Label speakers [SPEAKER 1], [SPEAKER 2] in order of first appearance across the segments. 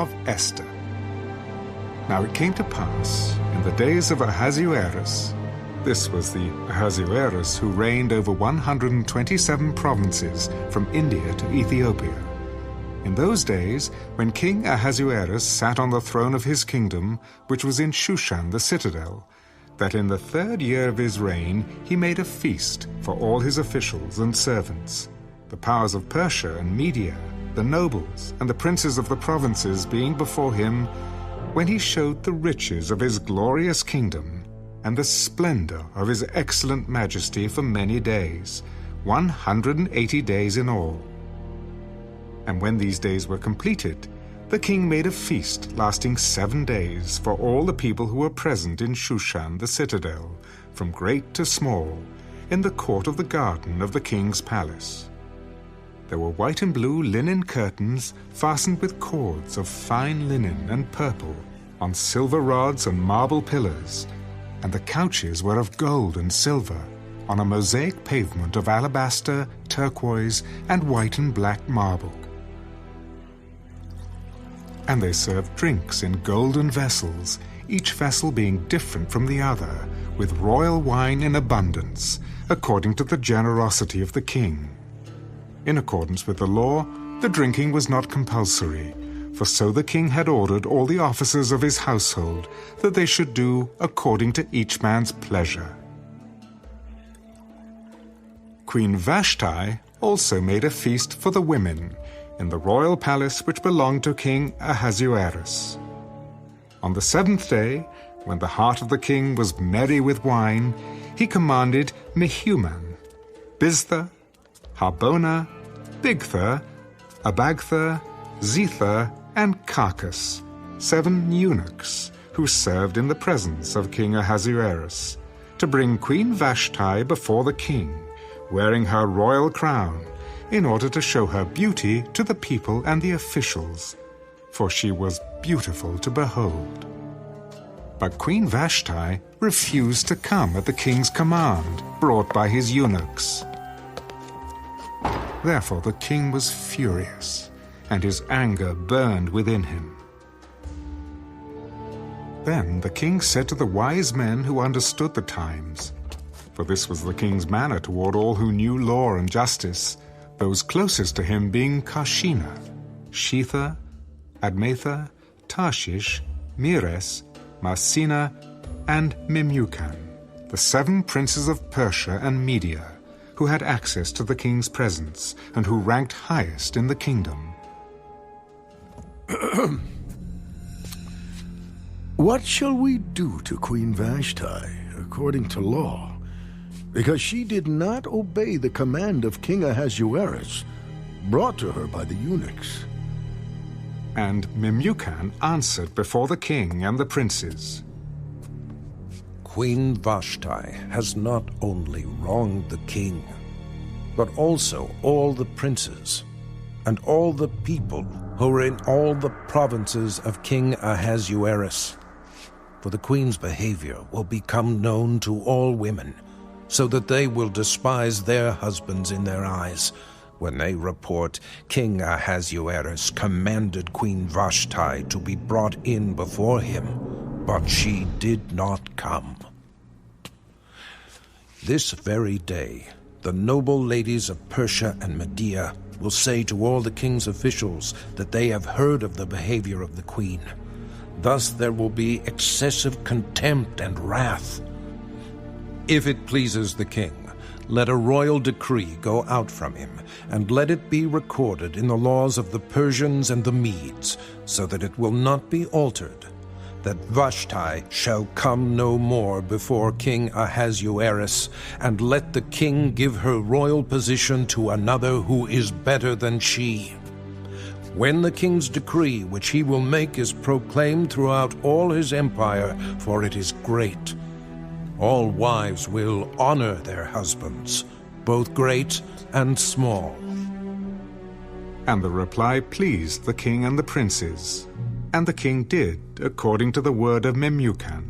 [SPEAKER 1] of Esther. Now it came to pass, in the days of Ahasuerus, this was the Ahasuerus who reigned over 127 provinces from India to Ethiopia. In those days, when King Ahasuerus sat on the throne of his kingdom, which was in Shushan the citadel, that in the 3rd year of his reign he made a feast for all his officials and servants, the powers of Persia and Media, the nobles and the princes of the provinces being before him, when he showed the riches of his glorious kingdom and the splendor of his excellent majesty for many days, 180 days in all. And when these days were completed, the king made a feast lasting 7 days for all the people who were present in Shushan the citadel, from great to small, in the court of the garden of the king's palace. There were white and blue linen curtains fastened with cords of fine linen and purple on silver rods and marble pillars, and the couches were of gold and silver on a mosaic pavement of alabaster, turquoise, and white and black marble. And they served drinks in golden vessels, each vessel being different from the other, with royal wine in abundance, according to the generosity of the king. In accordance with the law, the drinking was not compulsory, for so the king had ordered all the officers of his household that they should do according to each man's pleasure. Queen Vashti also made a feast for the women in the royal palace which belonged to King Ahasuerus. On the 7th day, when the heart of the king was merry with wine, he commanded Mehuman, Biztha, Harbona, Bigtha, Abagtha, Zethar, and Carcass, 7 eunuchs who served in the presence of King Ahasuerus, to bring Queen Vashti before the king, wearing her royal crown, in order to show her beauty to the people and the officials, for she was beautiful to behold. But Queen Vashti refused to come at the king's command, brought by his eunuchs. Therefore the king was furious, and his anger burned within him. Then the king said to the wise men who understood the times, for this was the king's manner toward all who knew law and justice, those closest to him being Karshina, Shetha, Admatha, Tarshish, Meres, Marsina, and Memucan, the 7 princes of Persia and Media, who had access to the king's presence and who ranked highest in the kingdom.
[SPEAKER 2] What shall we do to Queen Vashti according to law? Because she did not obey the command of King Ahasuerus, brought to her by the eunuchs.
[SPEAKER 1] And Memucan answered before the king and the princes,
[SPEAKER 3] Queen Vashti has not only wronged the king, but also all the princes and all the people who are in all the provinces of King Ahasuerus. For the queen's behavior will become known to all women, so that they will despise their husbands in their eyes, when they report King Ahasuerus commanded Queen Vashti to be brought in before him, but she did not come. This very day, the noble ladies of Persia and Media will say to all the king's officials that they have heard of the behavior of the queen. Thus there will be excessive contempt and wrath. If it pleases the king, let a royal decree go out from him, and let it be recorded in the laws of the Persians and the Medes, so that it will not be altered, that Vashti shall come no more before King Ahasuerus, and let the king give her royal position to another who is better than she. When the king's decree which he will make is proclaimed throughout all his empire, for it is great, all wives will honor their husbands, both great and small.
[SPEAKER 1] And the reply pleased the king and the princes, and the king did according to the word of Memucan.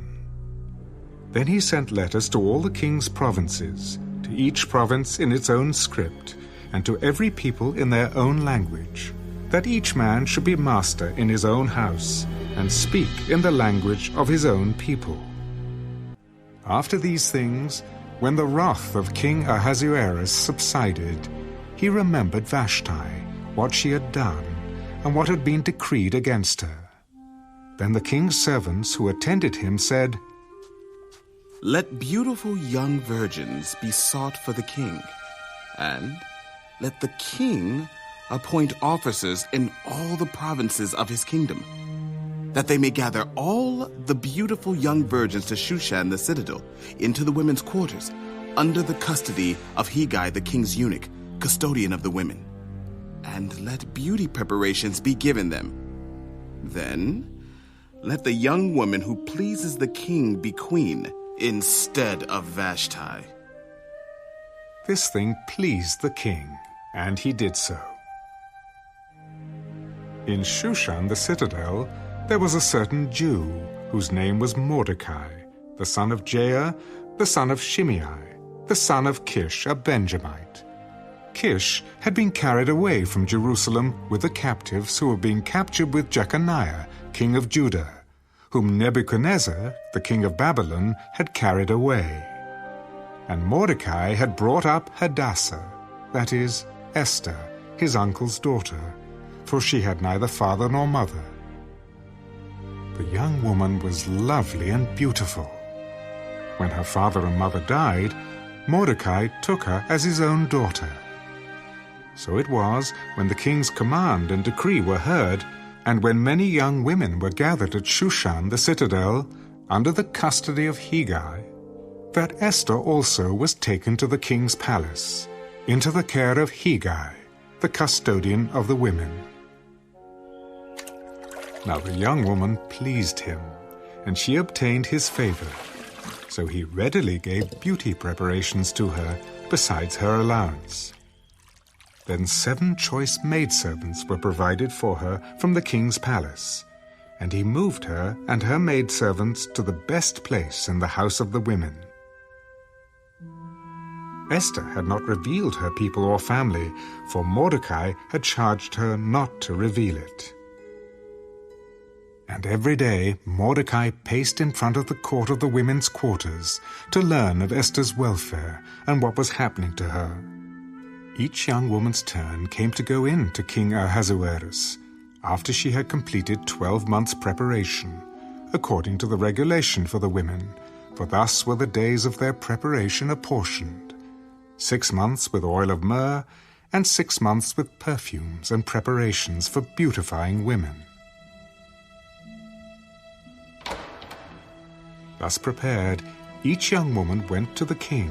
[SPEAKER 1] Then he sent letters to all the king's provinces, to each province in its own script, and to every people in their own language, that each man should be master in his own house, and speak in the language of his own people. After these things, when the wrath of King Ahasuerus subsided, he remembered Vashti, what she had done, and what had been decreed against her. Then the king's servants who attended him said,
[SPEAKER 4] "Let beautiful young virgins be sought for the king, and let the king appoint officers in all the provinces of his kingdom, that they may gather all the beautiful young virgins to Shushan the citadel, into the women's quarters, under the custody of Hegai the king's eunuch, custodian of the women. And let beauty preparations be given them. Then let the young woman who pleases the king be queen, instead of Vashti."
[SPEAKER 1] This thing pleased the king, and he did so. In Shushan the citadel, there was a certain Jew, whose name was Mordecai, the son of Jair, the son of Shimei, the son of Kish, a Benjamite. Kish had been carried away from Jerusalem with the captives who were being captured with Jeconiah, king of Judah, whom Nebuchadnezzar, the king of Babylon, had carried away. And Mordecai had brought up Hadassah, that is, Esther, his uncle's daughter, for she had neither father nor mother. The young woman was lovely and beautiful. When her father and mother died, Mordecai took her as his own daughter. So it was, when the king's command and decree were heard, and when many young women were gathered at Shushan the citadel, under the custody of Hegai, that Esther also was taken to the king's palace, into the care of Hegai, the custodian of the women. Now the young woman pleased him, and she obtained his favor. So he readily gave beauty preparations to her, besides her allowance. Then 7 choice maidservants were provided for her from the king's palace, and he moved her and her maidservants to the best place in the house of the women. Esther had not revealed her people or family, for Mordecai had charged her not to reveal it. And every day Mordecai paced in front of the court of the women's quarters to learn of Esther's welfare and what was happening to her. Each young woman's turn came to go in to King Ahasuerus after she had completed 12 months' preparation, according to the regulation for the women, for thus were the days of their preparation apportioned: 6 months with oil of myrrh, and 6 months with perfumes and preparations for beautifying women. Thus prepared, each young woman went to the king,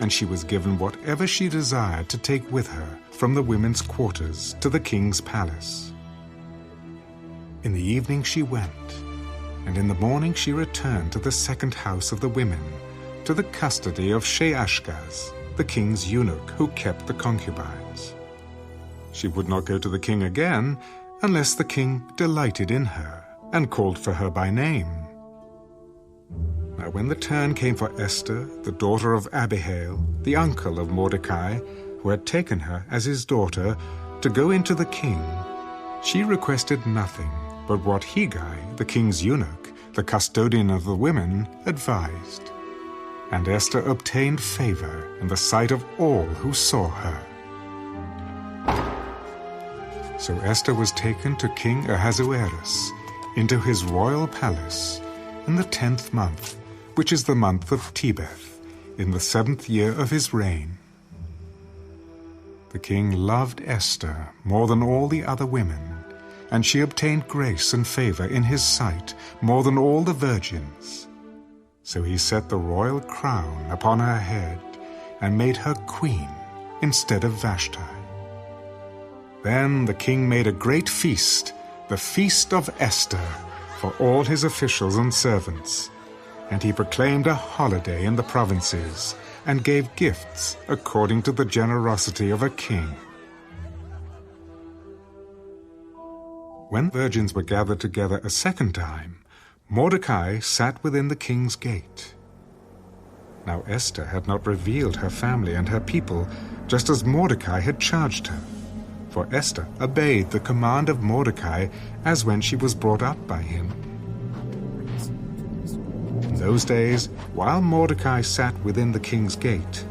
[SPEAKER 1] and she was given whatever she desired to take with her from the women's quarters to the king's palace. In the evening she went, and in the morning she returned to the second house of the women, to the custody of Sheashgaz, the king's eunuch who kept the concubines. She would not go to the king again unless the king delighted in her and called for her by name. Now when the turn came for Esther, the daughter of Abihail, the uncle of Mordecai, who had taken her as his daughter, to go into the king, she requested nothing but what Hegai, the king's eunuch, the custodian of the women, advised. And Esther obtained favor in the sight of all who saw her. So Esther was taken to King Ahasuerus into his royal palace in the 10th month, which is the month of Tebeth, in the 7th year of his reign. The king loved Esther more than all the other women, and she obtained grace and favor in his sight more than all the virgins. So he set the royal crown upon her head and made her queen instead of Vashti. Then the king made a great feast, the Feast of Esther, for all his officials and servants, and he proclaimed a holiday in the provinces and gave gifts according to the generosity of a king. When virgins were gathered together a second time, Mordecai sat within the king's gate. Now Esther had not revealed her family and her people, just as Mordecai had charged her, for Esther obeyed the command of Mordecai as when she was brought up by him. In those days, while Mordecai sat within the king's gate,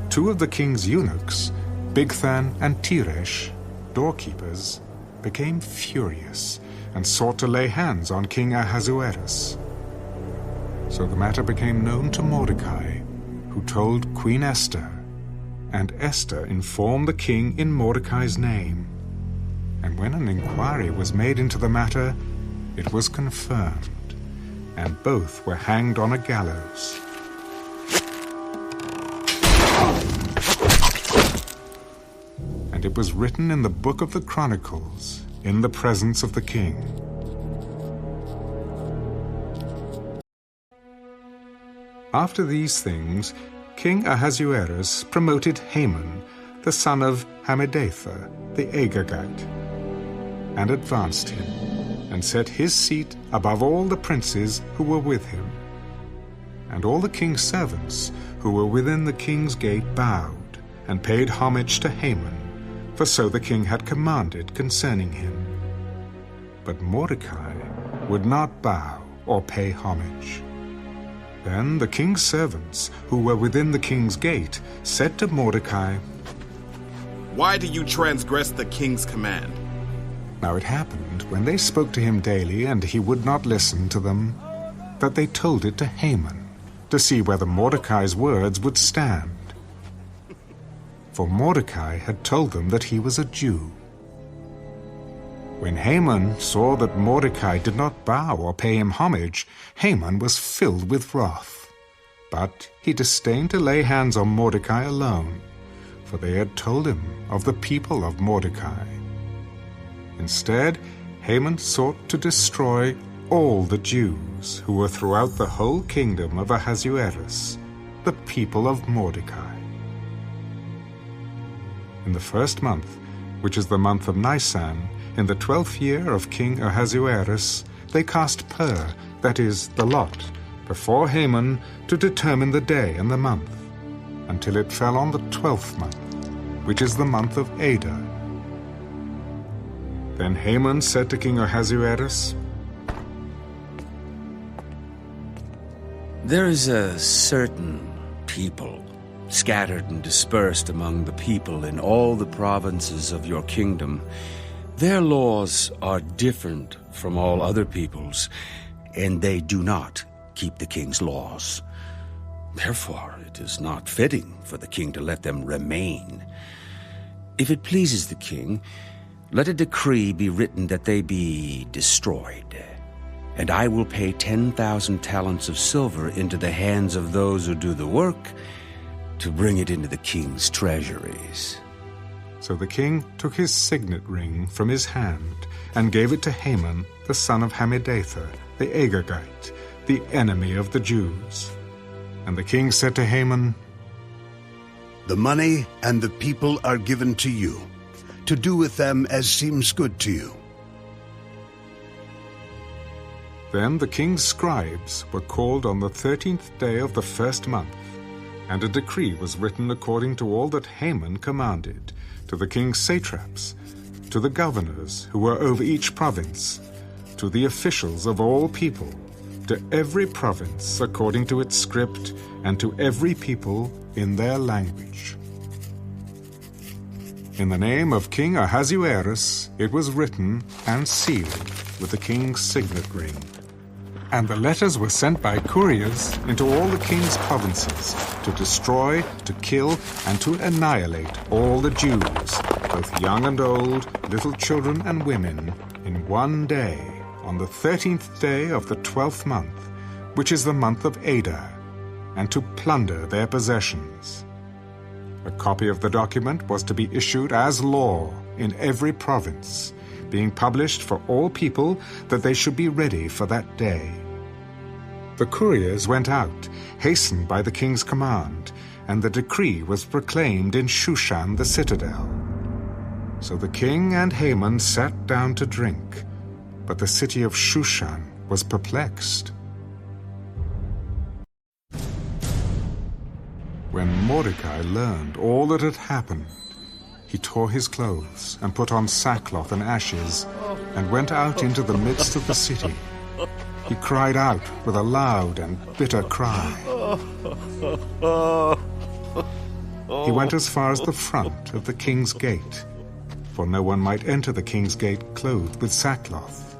[SPEAKER 1] two of the king's eunuchs, Bigthan and Teresh, doorkeepers, became furious and sought to lay hands on King Ahasuerus. So the matter became known to Mordecai, who told Queen Esther, and Esther informed the king in Mordecai's name. And when an inquiry was made into the matter, it was confirmed, and both were hanged on a gallows. And it was written in the book of the Chronicles, in the presence of the king. After these things, King Ahasuerus promoted Haman, the son of Hammedatha, the Agagite, and advanced him, and set his seat above all the princes who were with him. And all the king's servants who were within the king's gate bowed, and paid homage to Haman, for so the king had commanded concerning him. But Mordecai would not bow or pay homage. Then the king's servants, who were within the king's gate, said to Mordecai,
[SPEAKER 4] "Why do you transgress the king's command?"
[SPEAKER 1] Now it happened, when they spoke to him daily, and he would not listen to them, that they told it to Haman, to see whether Mordecai's words would stand. For Mordecai had told them that he was a Jew. When Haman saw that Mordecai did not bow or pay him homage, Haman was filled with wrath. But he disdained to lay hands on Mordecai alone, for they had told him of the people of Mordecai. Instead, Haman sought to destroy all the Jews who were throughout the whole kingdom of Ahasuerus, the people of Mordecai. In the first month, which is the month of Nisan, in the 12th year of King Ahasuerus, they cast pur, that is, the lot, before Haman to determine the day and the month, until it fell on the 12th month, which is the month of Adar. Then Haman said to King Ahasuerus,
[SPEAKER 5] "There is a certain people scattered and dispersed among the people in all the provinces of your kingdom. Their laws are different from all other peoples, and they do not keep the king's laws. Therefore, it is not fitting for the king to let them remain. If it pleases the king, let a decree be written that they be destroyed, and I will pay 10,000 talents of silver into the hands of those who do the work to bring it into the king's treasuries."
[SPEAKER 1] So the king took his signet ring from his hand and gave it to Haman, the son of Hammedatha, the Agagite, the enemy of the Jews. And the king said to Haman,
[SPEAKER 6] "The money and the people are given to you, to do with them as seems good to you."
[SPEAKER 1] Then the king's scribes were called on the 13th day of the first month, and a decree was written according to all that Haman commanded, to the king's satraps, to the governors who were over each province, to the officials of all people, to every province according to its script, and to every people in their language. In the name of King Ahasuerus it was written and sealed with the king's signet ring. And the letters were sent by couriers into all the king's provinces, to destroy, to kill, and to annihilate all the Jews, both young and old, little children and women, in one day, on the 13th day of the 12th month, which is the month of Adar, and to plunder their possessions. A copy of the document was to be issued as law in every province, being published for all people, that they should be ready for that day. The couriers went out, hastened by the king's command, and the decree was proclaimed in Shushan the citadel. So the king and Haman sat down to drink, but the city of Shushan was perplexed. When Mordecai learned all that had happened, he tore his clothes and put on sackcloth and ashes and went out into the midst of the city. He cried out with a loud and bitter cry. He went as far as the front of the king's gate, for no one might enter the king's gate clothed with sackcloth.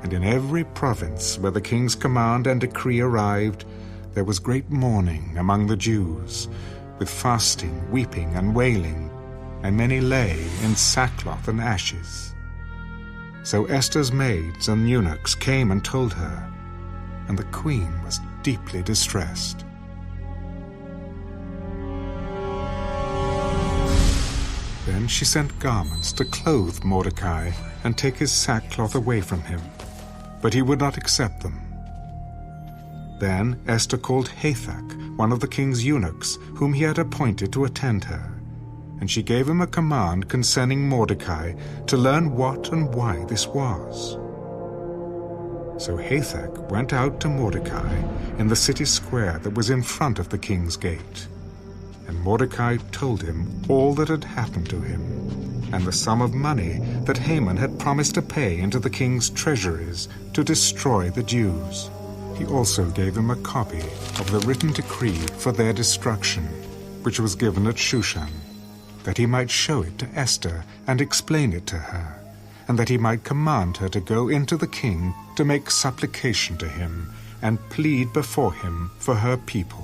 [SPEAKER 1] And in every province where the king's command and decree arrived, there was great mourning among the Jews, with fasting, weeping, and wailing, and many lay in sackcloth and ashes. So Esther's maids and eunuchs came and told her, and the queen was deeply distressed. Then she sent garments to clothe Mordecai and take his sackcloth away from him, but he would not accept them. Then Esther called Hathach, one of the king's eunuchs, whom he had appointed to attend her, and she gave him a command concerning Mordecai to learn what and why this was. So Hathach went out to Mordecai in the city square that was in front of the king's gate. And Mordecai told him all that had happened to him, and the sum of money that Haman had promised to pay into the king's treasuries to destroy the Jews. He also gave him a copy of the written decree for their destruction, which was given at Shushan, that he might show it to Esther and explain it to her, and that he might command her to go into the king to make supplication to him and plead before him for her people.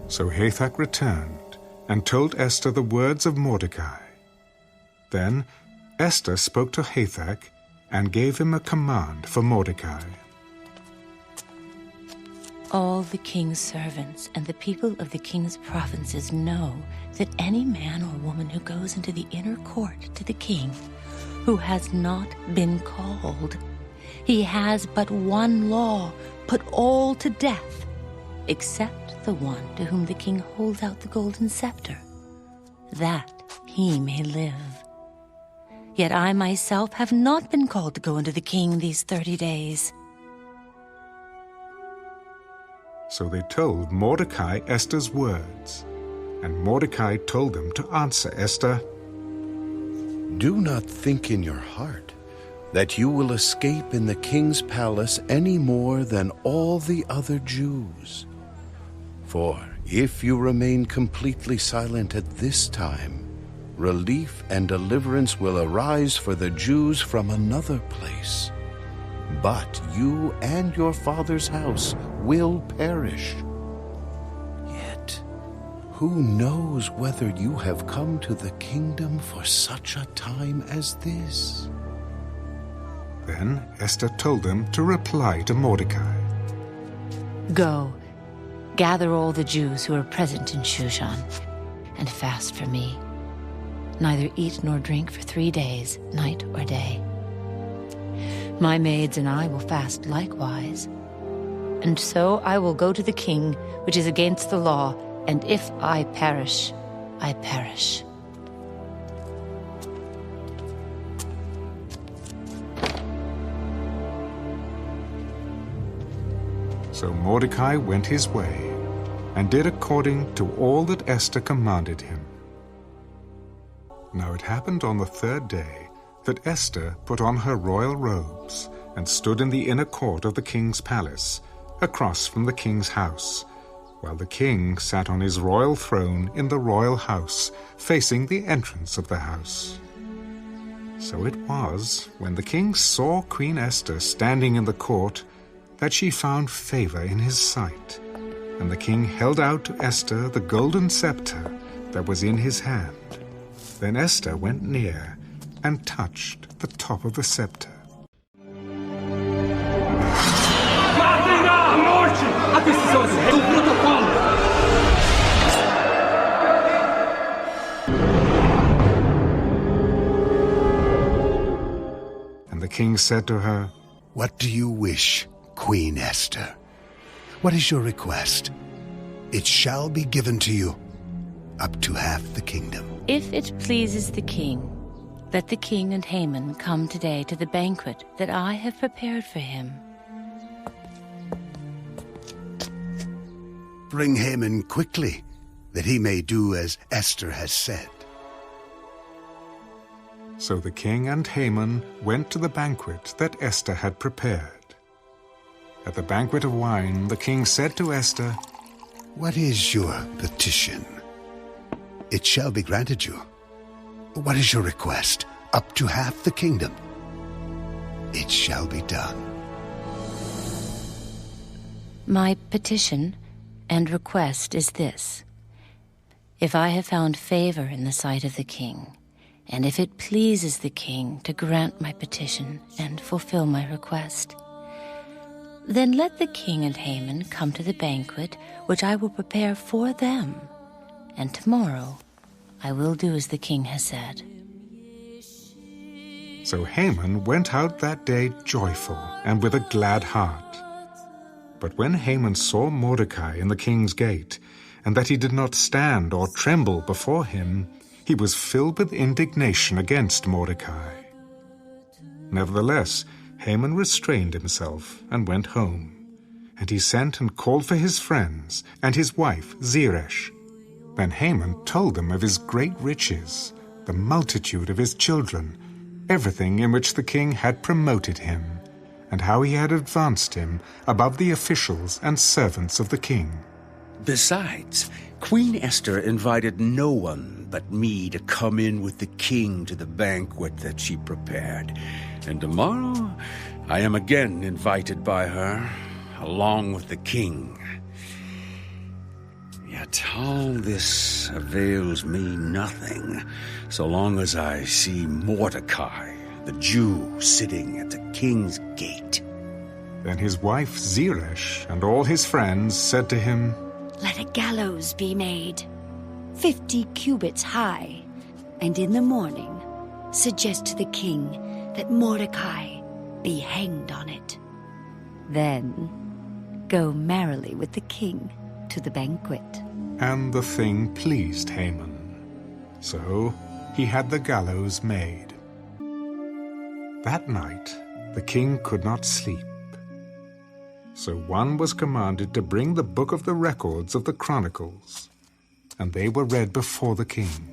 [SPEAKER 1] So Hathach returned and told Esther the words of Mordecai. Then Esther spoke to Hathach and gave him a command for Mordecai.
[SPEAKER 7] All the king's servants and the people of the king's provinces know that any man or woman who goes into the inner court to the king, who has not been called, he has but one law: put all to death, except the one to whom the king holds out the golden scepter, that he may live. Yet I myself have not been called to go into the king these 30 days.
[SPEAKER 1] So they told Mordecai Esther's words, and Mordecai told them to answer Esther,
[SPEAKER 8] "Do not think in your heart that you will escape in the king's palace any more than all the other Jews. For if you remain completely silent at this time, relief and deliverance will arise for the Jews from another place. But you and your father's house will perish. Yet, who knows whether you have come to the kingdom for such a time as this?"
[SPEAKER 1] Then Esther told them to reply to Mordecai.
[SPEAKER 7] Go, gather all the Jews who are present in Shushan, and fast for me. Neither eat nor drink for 3 days, night or day. My maids and I will fast likewise. And so I will go to the king, which is against the law, and if I perish, I perish.
[SPEAKER 1] So Mordecai went his way, and did according to all that Esther commanded him. Now it happened on the 3rd day that Esther put on her royal robes and stood in the inner court of the king's palace, across from the king's house, while the king sat on his royal throne in the royal house, facing the entrance of the house. So it was, when the king saw Queen Esther standing in the court, that she found favor in his sight, and the king held out to Esther the golden scepter that was in his hand. Then Esther went near and touched the top of the scepter. And the king said to her,
[SPEAKER 6] "What do you wish, Queen Esther? What is your request? It shall be given to you, up to half the kingdom."
[SPEAKER 7] If it pleases the king, let the king and Haman come today to the banquet that I have prepared for him.
[SPEAKER 6] Bring Haman quickly, that he may do as Esther has said.
[SPEAKER 1] So the king and Haman went to the banquet that Esther had prepared. At the banquet of wine, the king said to Esther,
[SPEAKER 6] "What is your petition? It shall be granted you. What is your request? Up to half the kingdom. It shall be done."
[SPEAKER 7] My petition and request is this. If I have found favor in the sight of the king, and if it pleases the king to grant my petition and fulfill my request, then let the king and Haman come to the banquet which I will prepare for them, and tomorrow I will do as the king has said.
[SPEAKER 1] So Haman went out that day joyful and with a glad heart. But when Haman saw Mordecai in the king's gate, and that he did not stand or tremble before him, he was filled with indignation against Mordecai. Nevertheless, Haman restrained himself and went home. And he sent and called for his friends and his wife Zeresh. Then Haman told them of his great riches, the multitude of his children, everything in which the king had promoted him, and how he had advanced him above the officials and servants of the king.
[SPEAKER 5] Besides, Queen Esther invited no one but me to come in with the king to the banquet that she prepared. And tomorrow I am again invited by her, along with the king. Yet all this avails me nothing, so long as I see Mordecai, the Jew, sitting at the king's gate.
[SPEAKER 1] Then his wife Zeresh and all his friends said to him,
[SPEAKER 9] "Let a gallows be made, 50 cubits high, and in the morning suggest to the king that Mordecai be hanged on it. Then go merrily with the king to the banquet."
[SPEAKER 1] And the thing pleased Haman. So he had the gallows made. That night the king could not sleep. So one was commanded to bring the book of the records of the Chronicles, and they were read before the king.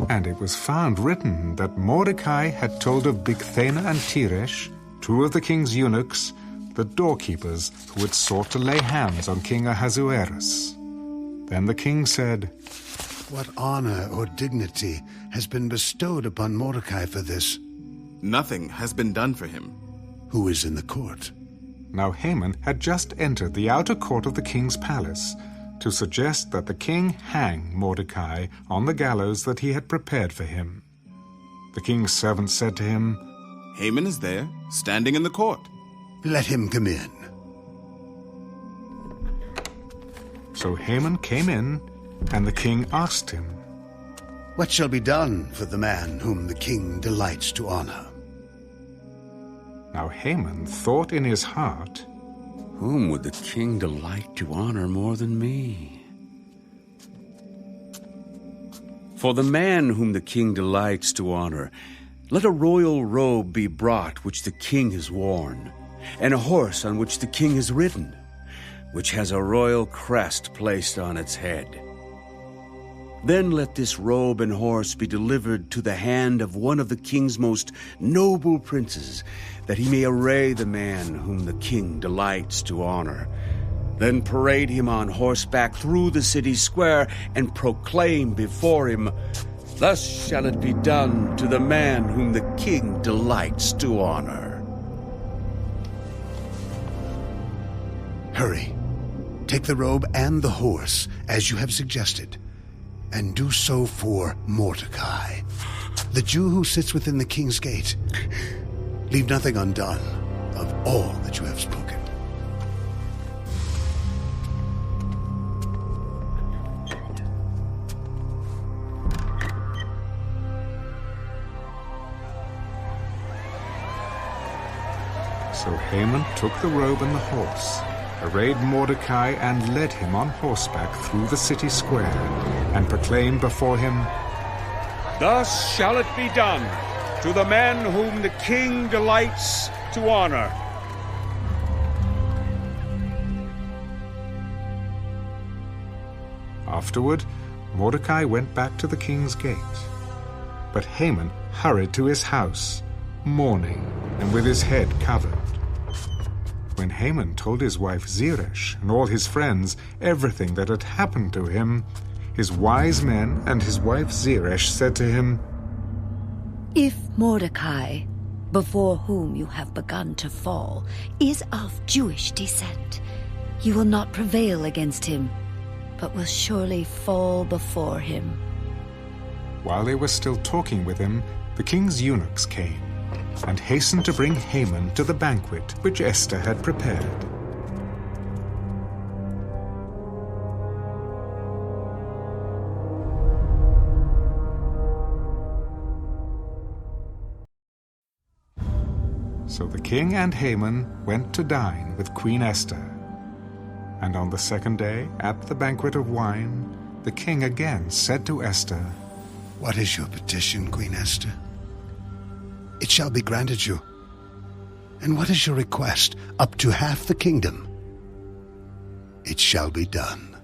[SPEAKER 1] And it was found written that Mordecai had told of Bigthana and Teresh, two of the king's eunuchs, the doorkeepers who had sought to lay hands on King Ahasuerus. Then the king said,
[SPEAKER 6] "What honor or dignity has been bestowed upon Mordecai for this?"
[SPEAKER 4] Nothing has been done for him.
[SPEAKER 6] "Who is in the court?"
[SPEAKER 1] Now Haman had just entered the outer court of the king's palace to suggest that the king hang Mordecai on the gallows that he had prepared for him. The king's servant said to him,
[SPEAKER 4] Haman is there, standing in the court.
[SPEAKER 6] "Let him come in."
[SPEAKER 1] So Haman came in, and the king asked him,
[SPEAKER 6] "What shall be done for the man whom the king delights to honor?"
[SPEAKER 1] Now Haman thought in his heart,
[SPEAKER 5] Whom would the king delight to honor more than me? For the man whom the king delights to honor, let a royal robe be brought which the king has worn, and a horse on which the king has ridden, which has a royal crest placed on its head. Then let this robe and horse be delivered to the hand of one of the king's most noble princes, that he may array the man whom the king delights to honor. Then parade him on horseback through the city square and proclaim before him, Thus shall it be done to the man whom the king delights to honor.
[SPEAKER 6] Hurry, take the robe and the horse, as you have suggested, and do so for Mordecai, the Jew who sits within the king's gate. Leave nothing undone of all that you have spoken.
[SPEAKER 1] So Haman took the robe and the horse, arrayed Mordecai, and led him on horseback through the city square, and proclaimed before him,
[SPEAKER 5] Thus shall it be done to the man whom the king delights to honor.
[SPEAKER 1] Afterward, Mordecai went back to the king's gate. But Haman hurried to his house, mourning and with his head covered. When Haman told his wife Zeresh and all his friends everything that had happened to him, his wise men and his wife Zeresh said to him,
[SPEAKER 9] If Mordecai, before whom you have begun to fall, is of Jewish descent, you will not prevail against him, but will surely fall before him.
[SPEAKER 1] While they were still talking with him, the king's eunuchs came and hastened to bring Haman to the banquet which Esther had prepared. So the king and Haman went to dine with Queen Esther. And on the second day, at the banquet of wine, the king again said to Esther,
[SPEAKER 6] What is your petition, Queen Esther? It shall be granted you. And what is your request? Up to half the kingdom. It shall be done.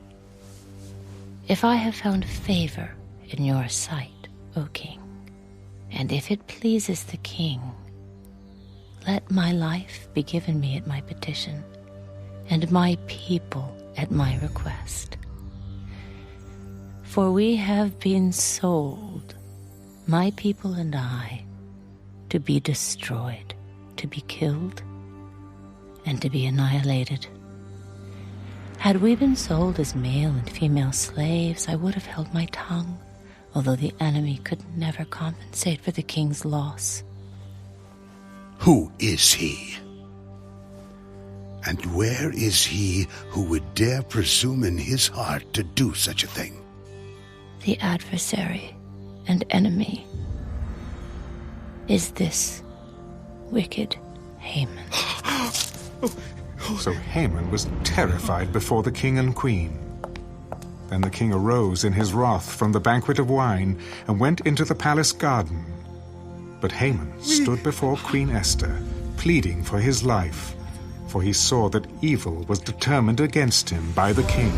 [SPEAKER 7] If I have found favor in your sight, O king, and if it pleases the king, let my life be given me at my petition, and my people at my request. For we have been sold, my people and I, to be destroyed, to be killed, and to be annihilated. Had we been sold as male and female slaves, I would have held my tongue, although the enemy could never compensate for the king's loss.
[SPEAKER 6] Who is he? And where is he who would dare presume in his heart to do such a thing?
[SPEAKER 7] The adversary and enemy is this wicked Haman.
[SPEAKER 1] So Haman was terrified before the king and queen. Then the king arose in his wrath from the banquet of wine and went into the palace garden. But Haman stood before Queen Esther, pleading for his life, for he saw that evil was determined against him by the king.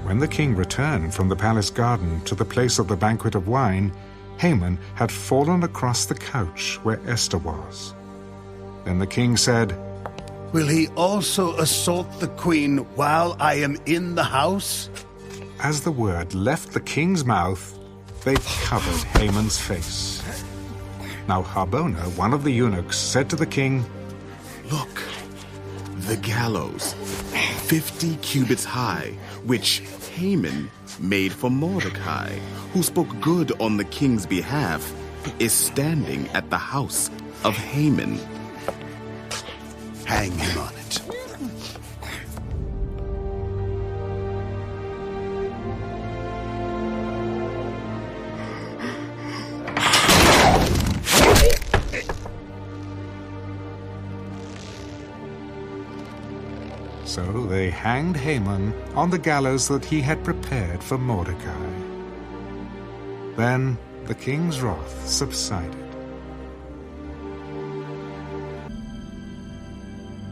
[SPEAKER 1] When the king returned from the palace garden to the place of the banquet of wine, Haman had fallen across the couch where Esther was. Then the king said,
[SPEAKER 6] Will he also assault the queen while I am in the house?
[SPEAKER 1] As the word left the king's mouth, they covered Haman's face. Now Harbona, one of the eunuchs, said to the king,
[SPEAKER 4] Look, the gallows, 50 cubits high, which Haman made for Mordecai, who spoke good on the king's behalf, is standing at the house of Haman.
[SPEAKER 6] Hang him on it.
[SPEAKER 1] So they hanged Haman on the gallows that he had prepared for Mordecai. Then the king's wrath subsided.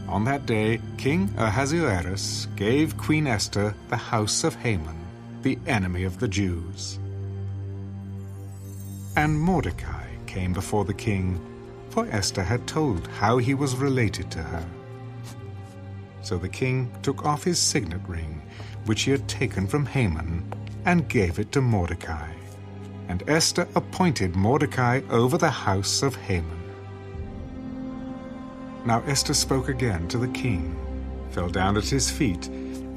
[SPEAKER 1] On that day, King Ahasuerus gave Queen Esther the house of Haman, the enemy of the Jews. And Mordecai came before the king, for Esther had told how he was related to her. So the king took off his signet ring, which he had taken from Haman, and gave it to Mordecai. And Esther appointed Mordecai over the house of Haman. Now Esther spoke again to the king, fell down at his feet,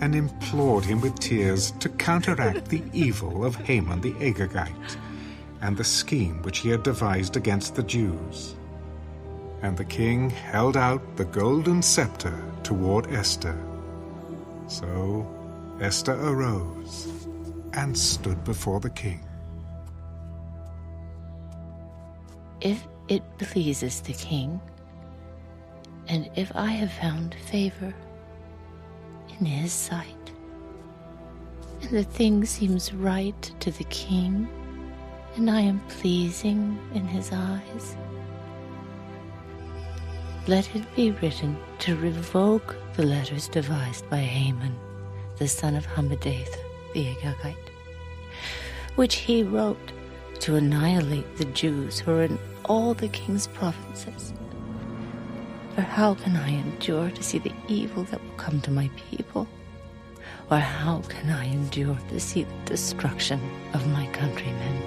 [SPEAKER 1] and implored him with tears to counteract the evil of Haman the Agagite, and the scheme which he had devised against the Jews. And the king held out the golden scepter toward Esther. So Esther arose and stood before the king.
[SPEAKER 7] If it pleases the king, and if I have found favor in his sight, and the thing seems right to the king, and I am pleasing in his eyes, let it be written to revoke the letters devised by Haman, the son of Hammedatha the Agagite, which he wrote to annihilate the Jews who are in all the king's provinces. For how can I endure to see the evil that will come to my people? Or how can I endure to see the destruction of my countrymen?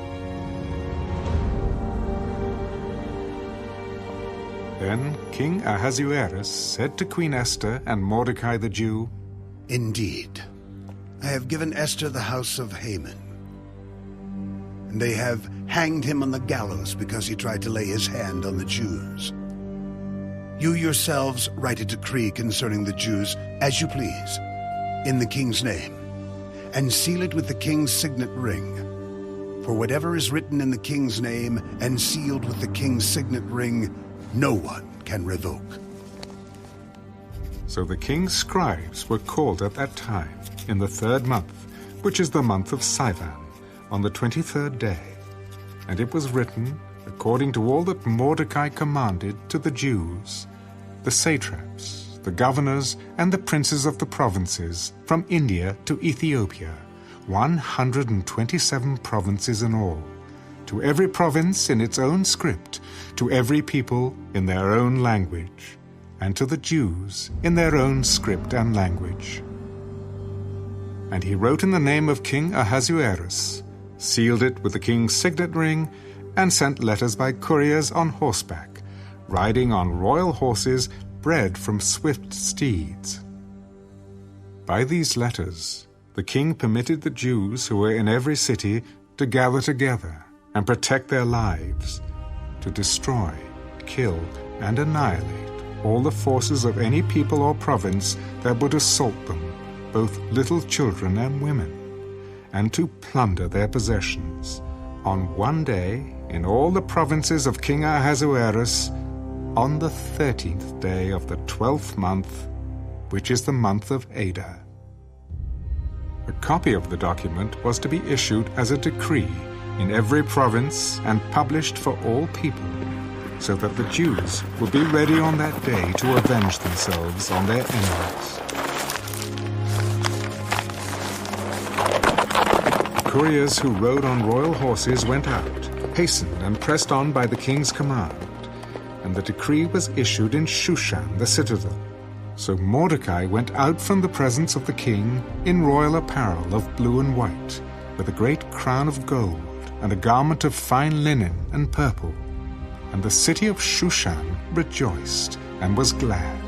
[SPEAKER 1] Then King Ahasuerus said to Queen Esther and Mordecai the Jew,
[SPEAKER 6] Indeed, I have given Esther the house of Haman, and they have hanged him on the gallows because he tried to lay his hand on the Jews. You yourselves write a decree concerning the Jews as you please, in the king's name, and seal it with the king's signet ring. For whatever is written in the king's name and sealed with the king's signet ring, no one can revoke.
[SPEAKER 1] So the king's scribes were called at that time, in the 3rd month, which is the month of Sivan, on the 23rd day. And it was written, according to all that Mordecai commanded, to the Jews, the satraps, the governors, and the princes of the provinces, from India to Ethiopia, 127 provinces in all, to every province in its own script, to every people in their own language, and to the Jews in their own script and language. And he wrote in the name of King Ahasuerus, sealed it with the king's signet ring, and sent letters by couriers on horseback, riding on royal horses bred from swift steeds. By these letters, the king permitted the Jews who were in every city to gather together and protect their lives, to destroy, kill, and annihilate all the forces of any people or province that would assault them, both little children and women, and to plunder their possessions, on one day in all the provinces of King Ahasuerus, on the 13th day of the 12th month, which is the month of Adar. A copy of the document was to be issued as a decree in every province and published for all people, so that the Jews would be ready on that day to avenge themselves on their enemies. The couriers who rode on royal horses went out, hastened and pressed on by the king's command, and the decree was issued in Shushan the citadel. So Mordecai went out from the presence of the king in royal apparel of blue and white, with a great crown of gold, and a garment of fine linen and purple. And the city of Shushan rejoiced and was glad.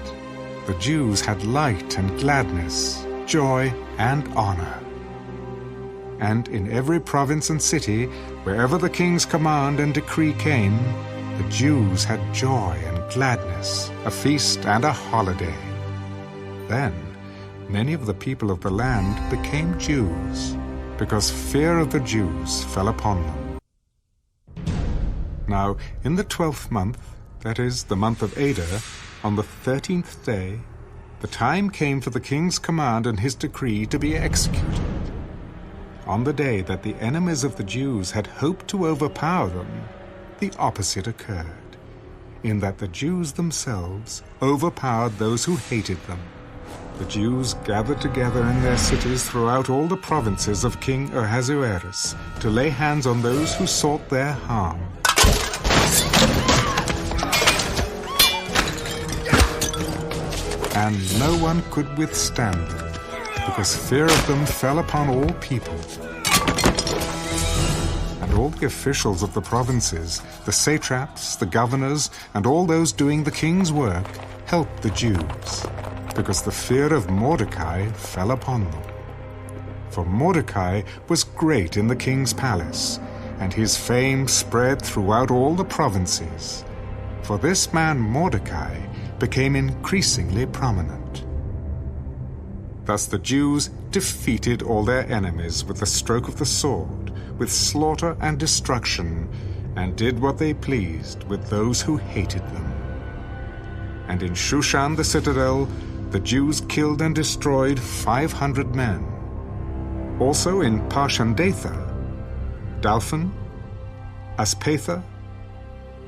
[SPEAKER 1] The Jews had light and gladness, joy and honor. And in every province and city, wherever the king's command and decree came, the Jews had joy and gladness, a feast and a holiday. Then many of the people of the land became Jews, because fear of the Jews fell upon them. Now, in the 12th month, that is, the month of Adar, on the 13th day, the time came for the king's command and his decree to be executed. On the day that the enemies of the Jews had hoped to overpower them, the opposite occurred, in that the Jews themselves overpowered those who hated them. The Jews gathered together in their cities throughout all the provinces of King Ahasuerus to lay hands on those who sought their harm. And no one could withstand them, because fear of them fell upon all people. And all the officials of the provinces, the satraps, the governors, and all those doing the king's work helped the Jews, because the fear of Mordecai fell upon them. For Mordecai was great in the king's palace, and his fame spread throughout all the provinces. For this man Mordecai became increasingly prominent. Thus the Jews defeated all their enemies with the stroke of the sword, with slaughter and destruction, and did what they pleased with those who hated them. And in Shushan the citadel, the Jews killed and destroyed 500 men. Also in Parshandatha, Dalphon, Aspatha,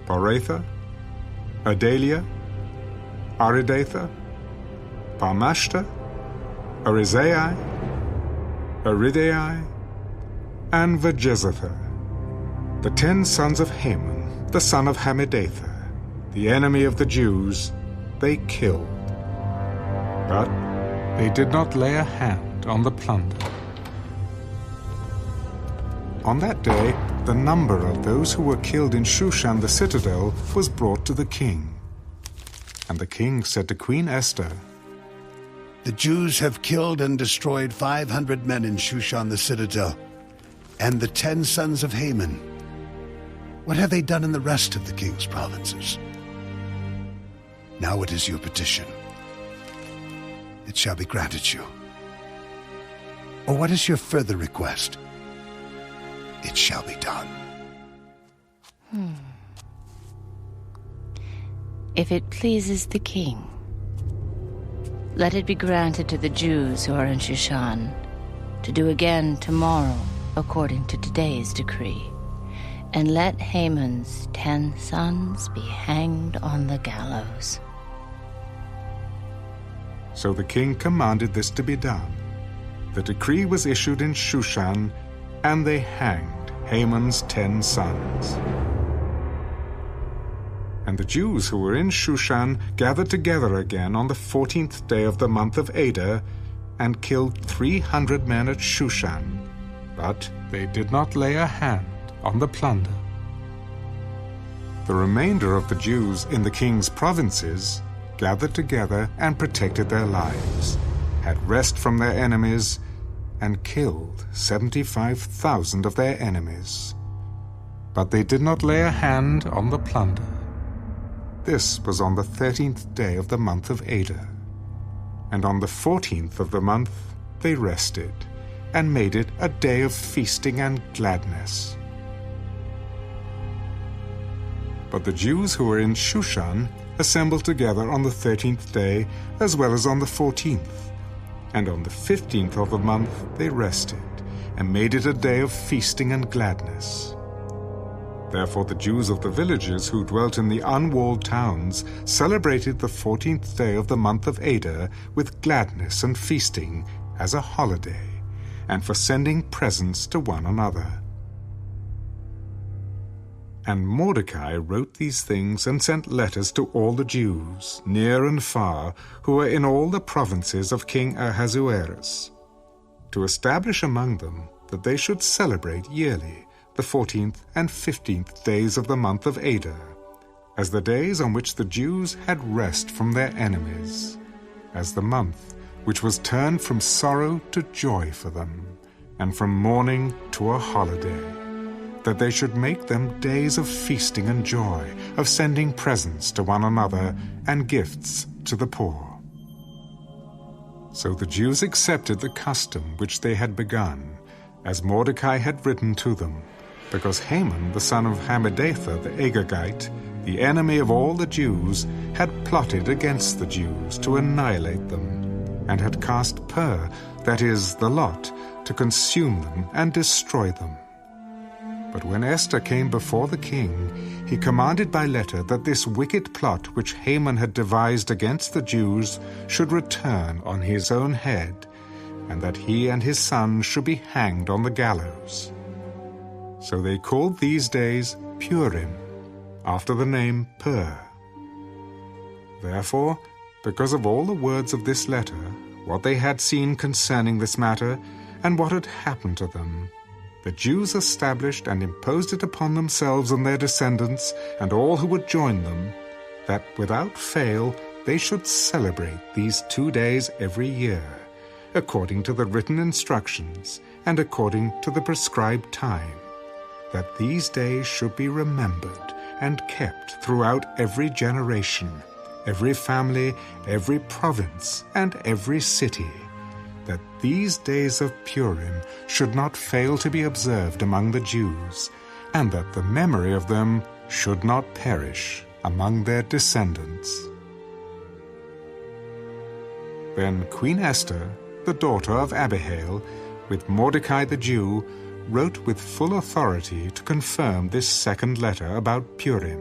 [SPEAKER 1] Poratha, Adalia, Aridatha, Parmashta, Arizai, Aridai, and Vajezatha, the 10 sons of Haman, the son of Hammedatha, the enemy of the Jews, they killed. But they did not lay a hand on the plunder. On that day, the number of those who were killed in Shushan the citadel was brought to the king. And the king said to Queen Esther,
[SPEAKER 6] The Jews have killed and destroyed 500 men in Shushan the citadel, and the 10 sons of Haman. What have they done in the rest of the king's provinces? Now what is your petition? It shall be granted you. Or what is your further request? It shall be done.
[SPEAKER 7] If it pleases the king, let it be granted to the Jews who are in Shushan to do again tomorrow according to today's decree, and let Haman's 10 sons be hanged on the gallows.
[SPEAKER 1] So the king commanded this to be done. The decree was issued in Shushan, and they hanged Haman's 10 sons. And the Jews who were in Shushan gathered together again on the 14th day of the month of Adar, and killed 300 men at Shushan, but they did not lay a hand on the plunder. The remainder of the Jews in the king's provinces gathered together and protected their lives, had rest from their enemies, and killed 75,000 of their enemies. But they did not lay a hand on the plunder. This was on the 13th day of the month of Adar. And on the 14th of the month they rested, and made it a day of feasting and gladness. But the Jews who were in Shushan assembled together on the 13th day, as well as on the 14th. And on the 15th of the month they rested, and made it a day of feasting and gladness. Therefore the Jews of the villages who dwelt in the unwalled towns celebrated the 14th day of the month of Adar with gladness and feasting as a holiday, and for sending presents to one another. And Mordecai wrote these things and sent letters to all the Jews, near and far, who were in all the provinces of King Ahasuerus, to establish among them that they should celebrate yearly the 14th and 15th days of the month of Adar, as the days on which the Jews had rest from their enemies, as the month which was turned from sorrow to joy for them, and from mourning to a holiday, that they should make them days of feasting and joy, of sending presents to one another and gifts to the poor. So the Jews accepted the custom which they had begun, as Mordecai had written to them, because Haman, the son of Hammedatha the Agagite, the enemy of all the Jews, had plotted against the Jews to annihilate them, and had cast pur, that is, the lot, to consume them and destroy them. But when Esther came before the king, he commanded by letter that this wicked plot which Haman had devised against the Jews should return on his own head, and that he and his sons should be hanged on the gallows. So they called these days Purim, after the name Pur. Therefore, because of all the words of this letter, what they had seen concerning this matter, and what had happened to them, the Jews established and imposed it upon themselves and their descendants, and all who would join them, that without fail they should celebrate these 2 days every year, according to the written instructions, and according to the prescribed time, that these days should be remembered and kept throughout every generation, every family, every province, and every city, that these days of Purim should not fail to be observed among the Jews, and that the memory of them should not perish among their descendants. Then Queen Esther, the daughter of Abihail, with Mordecai the Jew, wrote with full authority to confirm this second letter about Purim.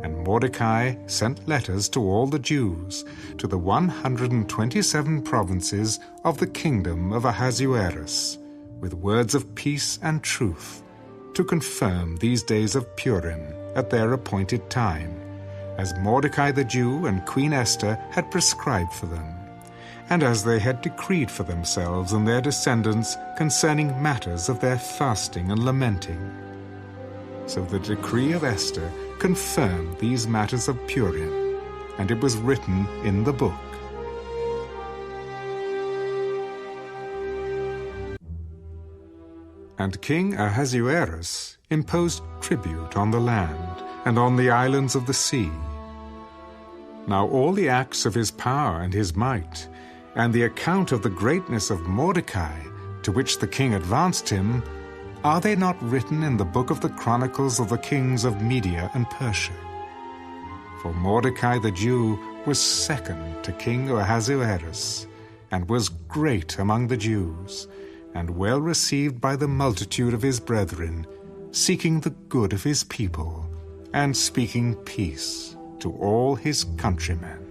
[SPEAKER 1] And Mordecai sent letters to all the Jews, to the 127 provinces of the kingdom of Ahasuerus, with words of peace and truth, to confirm these days of Purim at their appointed time, as Mordecai the Jew and Queen Esther had prescribed for them, and as they had decreed for themselves and their descendants concerning matters of their fasting and lamenting. So the decree of Esther confirmed these matters of Purim, and it was written in the book. And King Ahasuerus imposed tribute on the land and on the islands of the sea. Now all the acts of his power and his might, and the account of the greatness of Mordecai, to which the king advanced him, are they not written in the book of the chronicles of the kings of Media and Persia? For Mordecai the Jew was second to King Ahasuerus, and was great among the Jews, and well received by the multitude of his brethren, seeking the good of his people, and speaking peace to all his countrymen.